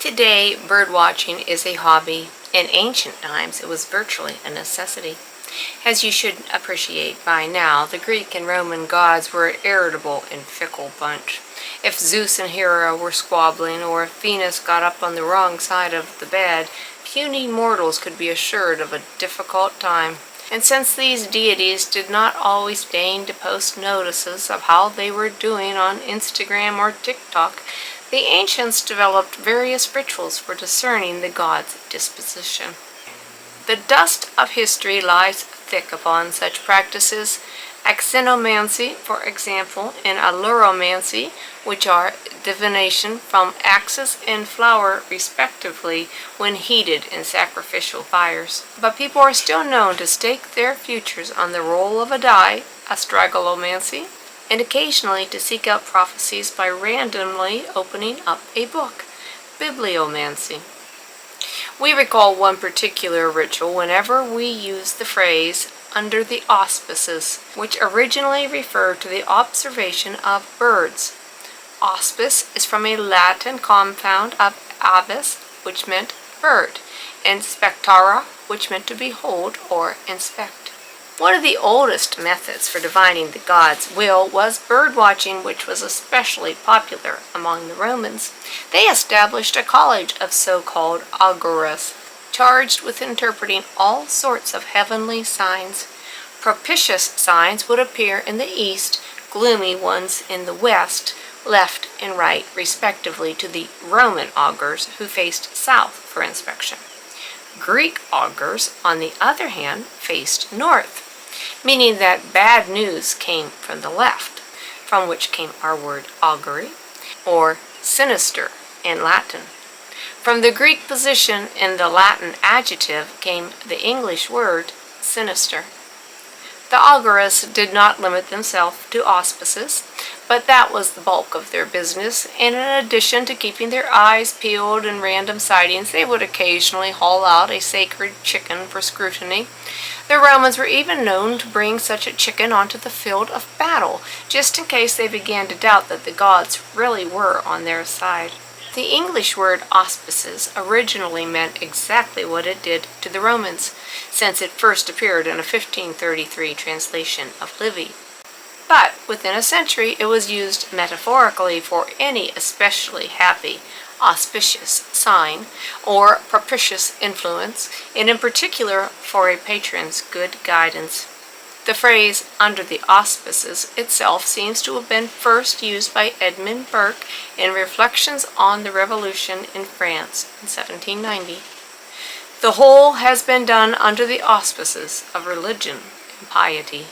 Today, bird watching is a hobby. In ancient times, it was virtually a necessity. As you should appreciate by now, the Greek and Roman gods were an irritable and fickle bunch. If Zeus and Hera were squabbling, or if Venus got up on the wrong side of the bed, puny mortals could be assured of a difficult time. And since these deities did not always deign to post notices of how they were doing on Instagram or TikTok, the ancients developed various rituals for discerning the gods' disposition. The dust of history lies thick upon such practices. Axinomancy, for example, and alluromancy, which are divination from axes and flower respectively when heated in sacrificial fires. But people are still known to stake their futures on the roll of a die, astragalomancy, and occasionally to seek out prophecies by randomly opening up a book, bibliomancy. We recall one particular ritual whenever we use the phrase under the auspices, which originally referred to the observation of birds. Auspice is from a Latin compound of avis, which meant bird, and spectara, which meant to behold or inspect. One of the oldest methods for divining the gods' will was bird watching, which was especially popular among the Romans. They established a college of so-called augurs, charged with interpreting all sorts of heavenly signs. Propitious signs would appear in the east, gloomy ones in the west, left and right respectively to the Roman augurs, who faced south for inspection. Greek augurs, on the other hand, faced north, meaning that bad news came from the left, from which came our word augury, or sinister in Latin. From the Greek position in the Latin adjective came the English word sinister. The augurs did not limit themselves to auspices, but that was the bulk of their business, and in addition to keeping their eyes peeled in random sightings, they would occasionally haul out a sacred chicken for scrutiny. The Romans were even known to bring such a chicken onto the field of battle, just in case they began to doubt that the gods really were on their side. The English word auspices originally meant exactly what it did to the Romans, since it first appeared in a 1533 translation of Livy. But within a century it was used metaphorically for any especially happy, auspicious sign or propitious influence, and in particular for a patron's good guidance. The phrase under the auspices itself seems to have been first used by Edmund Burke in Reflections on the Revolution in France in 1790. The whole has been done under the auspices of religion and piety.